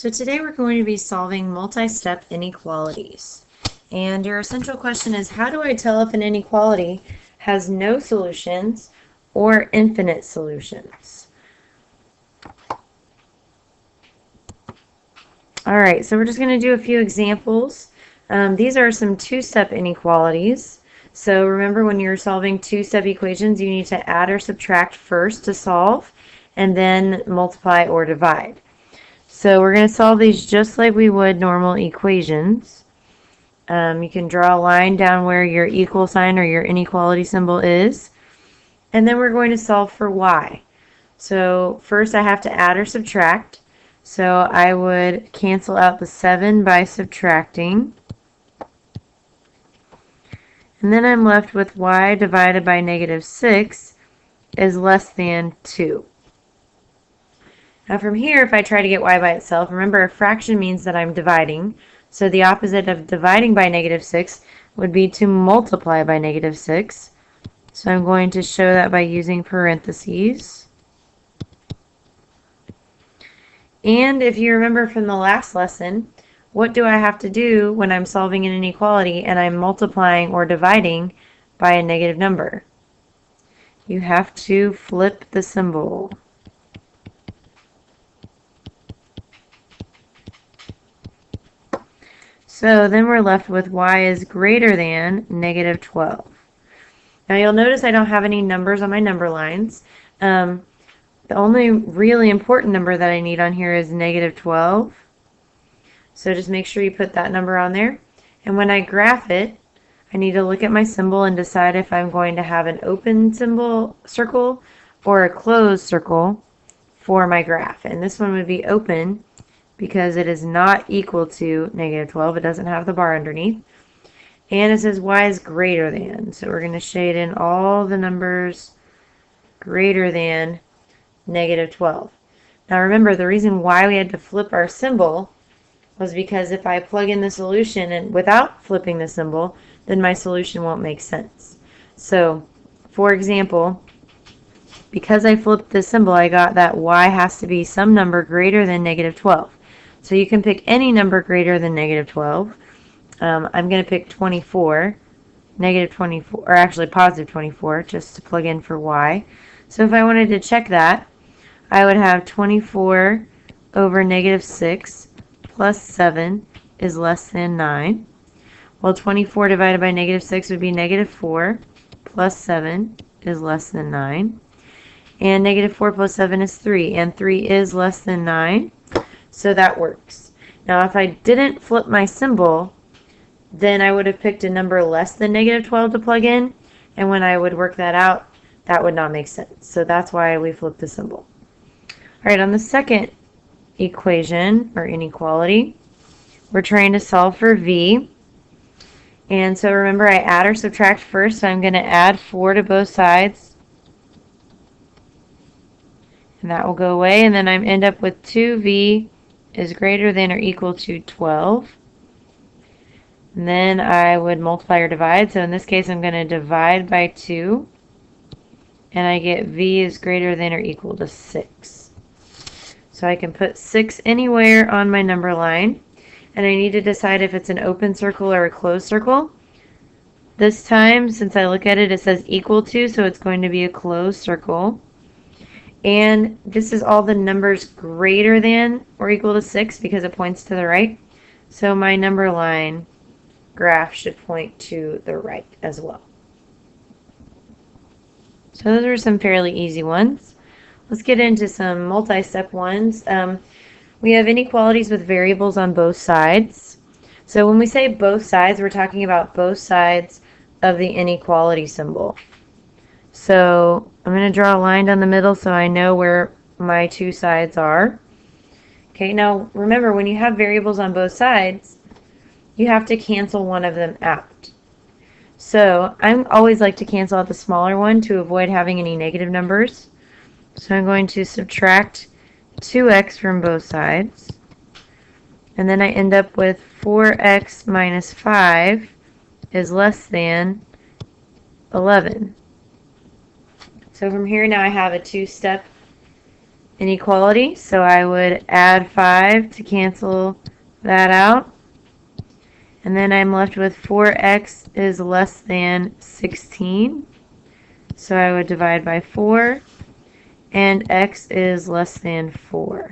So today we're going to be solving multi-step inequalities. And your essential question is, how do I tell if an inequality has no solutions or infinite solutions? All right, so we're just going to do a few examples. These are some two-step inequalities. So remember, when you're solving two-step equations, you need to add or subtract first to solve, and then multiply or divide. So we're going to solve these just like we would normal equations. You can draw a line down where your equal sign or your inequality symbol is. And then we're going to solve for y. So first I have to add or subtract. So I would cancel out the 7 by subtracting. And then I'm left with y divided by -6 is less than 2. Now from here, if I try to get y by itself, remember a fraction means that I'm dividing. So the opposite of dividing by -6 would be to multiply by -6. So I'm going to show that by using parentheses. And if you remember from the last lesson, what do I have to do when I'm solving an inequality and I'm multiplying or dividing by a negative number? You have to flip the symbol. So then we're left with y is greater than -12. Now you'll notice I don't have any numbers on my number lines. The only really important number that I need on here is -12. So just make sure you put that number on there. And when I graph it, I need to look at my symbol and decide if I'm going to have an open circle or a closed circle for my graph. And this one would be open, because it is not equal to -12. It doesn't have the bar underneath. And it says y is greater than. So we're going to shade in all the numbers greater than -12. Now remember, the reason why we had to flip our symbol was because if I plug in the solution and without flipping the symbol, then my solution won't make sense. So, for example, because I flipped the symbol, I got that y has to be some number greater than -12. So you can pick any number greater than -12. I'm going to pick 24, -24, or actually +24, just to plug in for y. So if I wanted to check that, I would have 24 over -6 plus 7 is less than 9. Well, 24 divided by -6 would be -4 plus 7 is less than 9. And -4 plus 7 is 3, and 3 is less than 9. So that works. Now if I didn't flip my symbol, then I would have picked a number less than -12 to plug in, and when I would work that out, that would not make sense. So that's why we flipped the symbol. Alright, on the second equation, or inequality, we're trying to solve for v. And so remember, I add or subtract first, so I'm going to add 4 to both sides. And that will go away, and then I end up with 2v is greater than or equal to 12. And then I would multiply or divide. So in this case, I'm going to divide by 2. And I get v is greater than or equal to 6. So I can put 6 anywhere on my number line. And I need to decide if it's an open circle or a closed circle. This time, since I look at it, it says equal to, so it's going to be a closed circle. And this is all the numbers greater than or equal to 6 because it points to the right. So my number line graph should point to the right as well. So those are some fairly easy ones. Let's get into some multi-step ones. We have inequalities with variables on both sides. So when we say both sides, we're talking about both sides of the inequality symbol. So I'm going to draw a line down the middle so I know where my two sides are. Okay, now remember, when you have variables on both sides, you have to cancel one of them out. So I always like to cancel out the smaller one to avoid having any negative numbers. So I'm going to subtract 2x from both sides. And then I end up with 4x minus 5 is less than 11. So from here now I have a two-step inequality, so I would add 5 to cancel that out. And then I'm left with 4x is less than 16. So I would divide by 4. And x is less than 4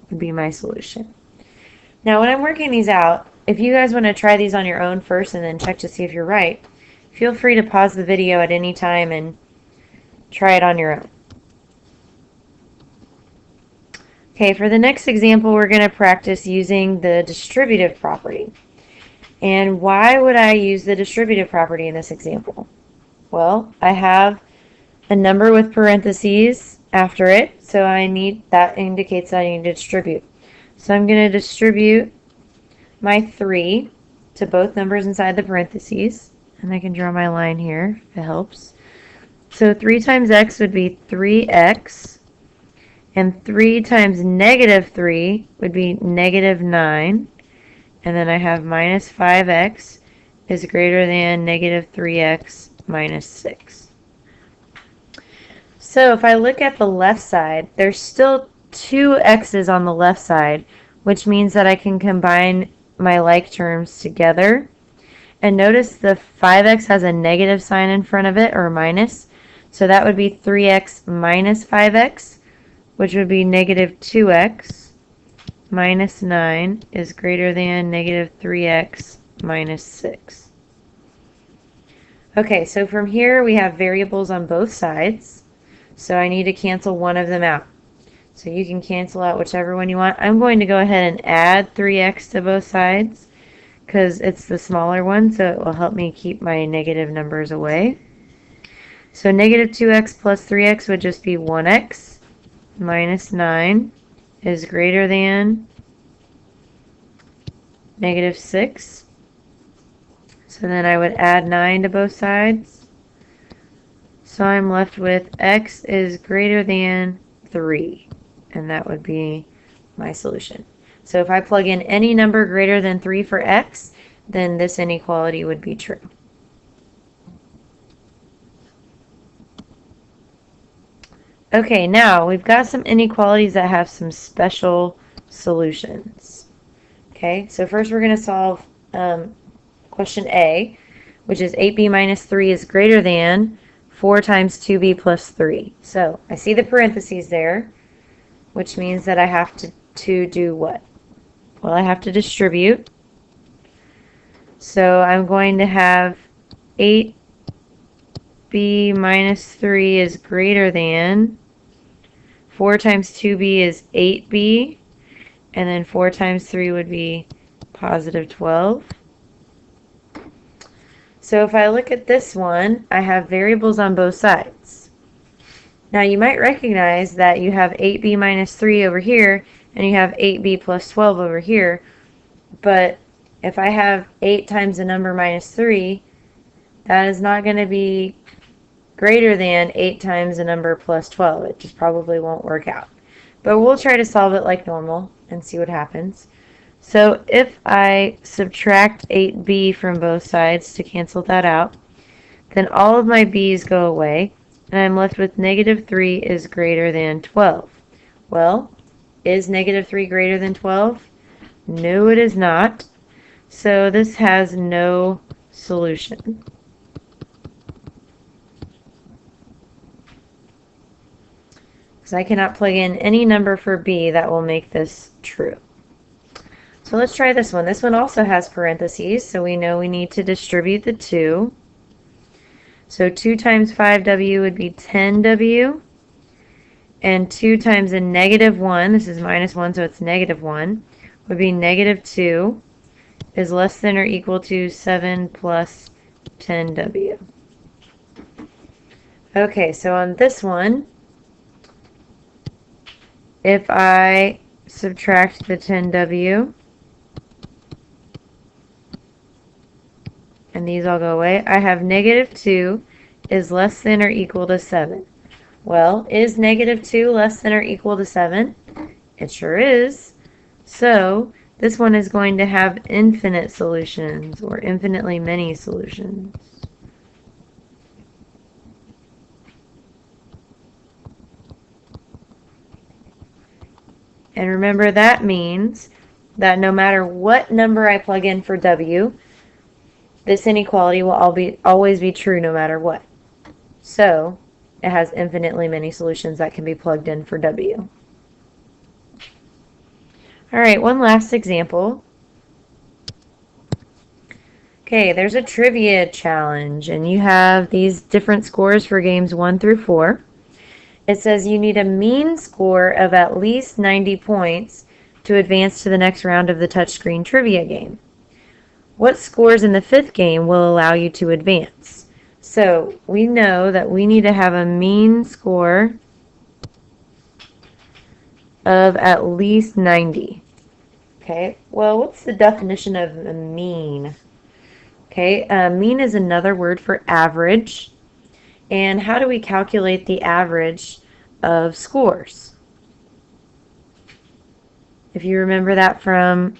would be my solution. Now when I'm working these out, if you guys want to try these on your own first and then check to see if you're right, feel free to pause the video at any time and try it on your own. Okay, for the next example, we're going to practice using the distributive property. And why would I use the distributive property in this example? Well, I have a number with parentheses after it, so that indicates that I need to distribute. So I'm going to distribute my 3 to both numbers inside the parentheses, and I can draw my line here if it helps. So 3 times x would be 3x, and 3 times negative 3 would be negative 9, and then I have minus 5x is greater than negative 3x minus 6. So if I look at the left side, there's still 2 x's on the left side, which means that I can combine my like terms together. And notice the 5x has a negative sign in front of it, or minus. So that would be 3x minus 5x, which would be negative 2x minus 9 is greater than negative 3x minus 6. Okay, so from here we have variables on both sides. So I need to cancel one of them out. So you can cancel out whichever one you want. I'm going to go ahead and add 3x to both sides because it's the smaller one, so it will help me keep my negative numbers away. So negative 2x plus 3x would just be 1x minus 9 is greater than negative 6. So then I would add 9 to both sides. So I'm left with x is greater than 3, and that would be my solution. So if I plug in any number greater than 3 for x, then this inequality would be true. Okay, now we've got some inequalities that have some special solutions. Okay, so first we're going to solve question A, which is 8b minus 3 is greater than 4 times 2b plus 3. So I see the parentheses there, which means that I have to do what? Well, I have to distribute. So I'm going to have 8b minus 3 is greater than 4 times 2b is 8b, and then 4 times 3 would be positive 12. So if I look at this one, I have variables on both sides. Now you might recognize that you have 8b minus 3 over here, and you have 8b plus 12 over here, but if I have 8 times the number minus 3, that is not going to be greater than 8 times the number plus 12. It just probably won't work out. But we'll try to solve it like normal and see what happens. So if I subtract 8b from both sides to cancel that out, then all of my b's go away, and I'm left with negative 3 is greater than 12. Well, is negative 3 greater than 12? No, it is not. So this has no solution. So I cannot plug in any number for b that will make this true. So let's try this one. This one also has parentheses, so we know we need to distribute the 2. So 2 times 5w would be 10w, and 2 times a negative 1, this is minus 1, so it's negative 1, would be negative 2, is less than or equal to 7 plus 10w. Okay, so on this one, if I subtract the 10w, and these all go away, I have negative 2 is less than or equal to 7. Well, is negative 2 less than or equal to 7? It sure is. So this one is going to have infinite solutions, or infinitely many solutions. And remember, that means that no matter what number I plug in for W, this inequality will always be true no matter what. So it has infinitely many solutions that can be plugged in for W. All right, one last example. Okay, there's a trivia challenge, and you have these different scores for games 1 through 4. It says you need a mean score of at least 90 points to advance to the next round of the touchscreen trivia game. What scores in the 5th game will allow you to advance? So we know that we need to have a mean score of at least 90. Okay, well, what's the definition of a mean? Okay, mean is another word for average. And how do we calculate the average of scores? If you remember that from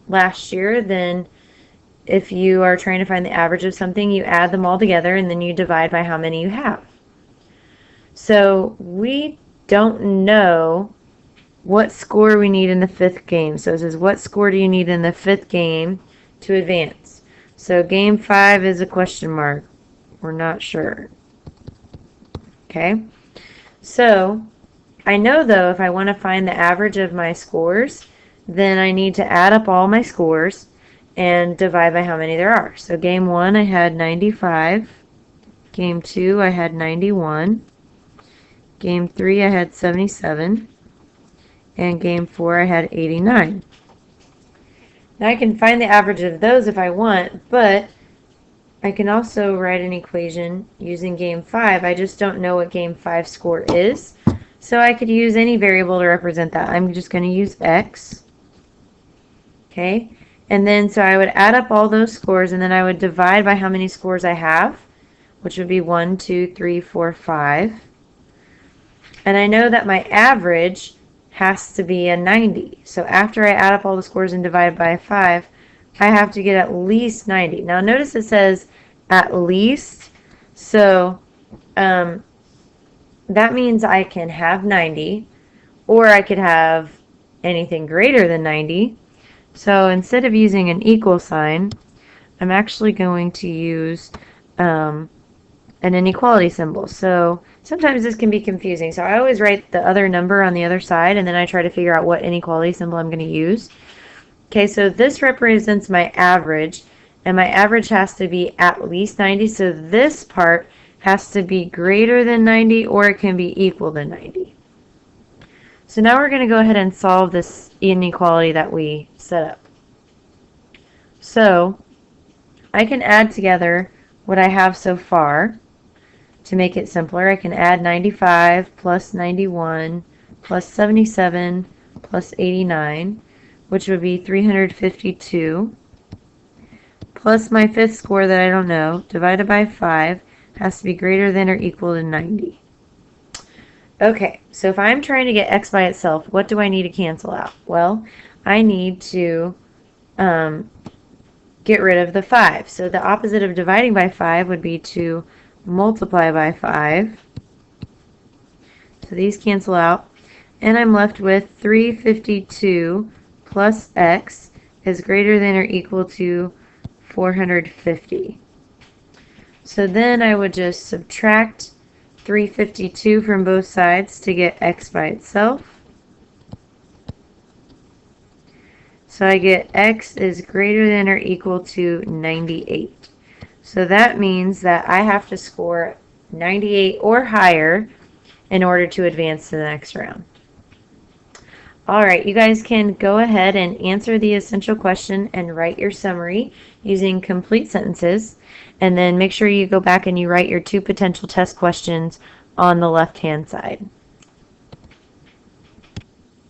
last year, then if you are trying to find the average of something, you add them all together and then you divide by how many you have. So we don't know what score we need in the 5th game. So it says, what score do you need in the 5th game to advance? So game 5 is a question mark. We're not sure. Okay. So I know, though, if I want to find the average of my scores, then I need to add up all my scores and divide by how many there are. So game 1, I had 95. Game 2, I had 91. Game 3, I had 77. And game 4, I had 89. Now I can find the average of those if I want, but I can also write an equation using game 5. I just don't know what game 5 score is. So I could use any variable to represent that. I'm just going to use x. Okay. And then so I would add up all those scores, and then I would divide by how many scores I have, which would be 1, 2, 3, 4, 5. And I know that my average has to be a 90. So after I add up all the scores and divide by 5, I have to get at least 90. Now notice it says at least. So that means I can have 90, or I could have anything greater than 90. So instead of using an equal sign, I'm actually going to use an inequality symbol. So sometimes this can be confusing. So I always write the other number on the other side, and then I try to figure out what inequality symbol I'm going to use. Okay, so this represents my average, and my average has to be at least 90. So this part has to be greater than 90, or it can be equal to 90. So now we're going to go ahead and solve this inequality that we set up. So I can add together what I have so far. To make it simpler, I can add 95 plus 91 plus 77 plus 89, which would be 352, plus my 5th score that I don't know, divided by 5, has to be greater than or equal to 90. Okay, so if I'm trying to get x by itself, what do I need to cancel out? Well, I need to get rid of the 5. So the opposite of dividing by 5 would be to multiply by 5. So these cancel out, and I'm left with 352 plus x is greater than or equal to 450. So then I would just subtract 352 from both sides to get x by itself. So I get x is greater than or equal to 98. So that means that I have to score 98 or higher in order to advance to the next round. All right, you guys can go ahead and answer the essential question and write your summary using complete sentences. And then make sure you go back and you write your 2 potential test questions on the left-hand side.